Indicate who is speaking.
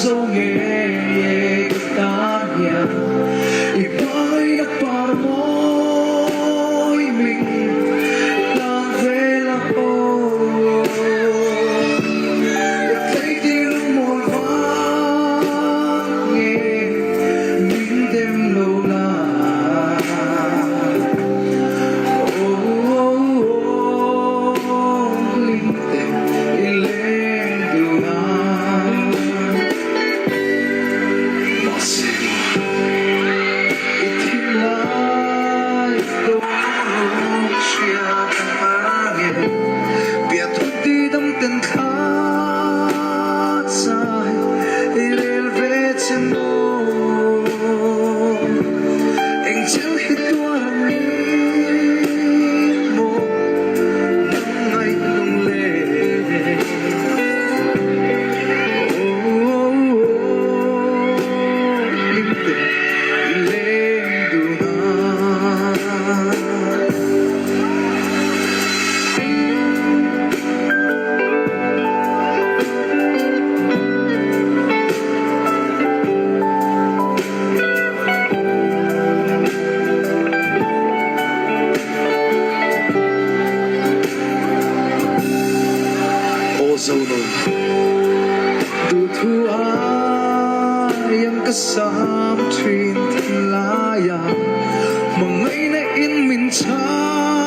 Speaker 1: zongeye tanya iba'y nagparmoy mình lang về là cô thấy tiếng môi vang nghe những đêm lâu la linh tình lên đường tình khá dài rêu về trên môi anh chẳng hết tua mi mô nắng ngày lung lệ linh tình lên đường dâu nồng từ thu yang kasam twin laya mga na in minsan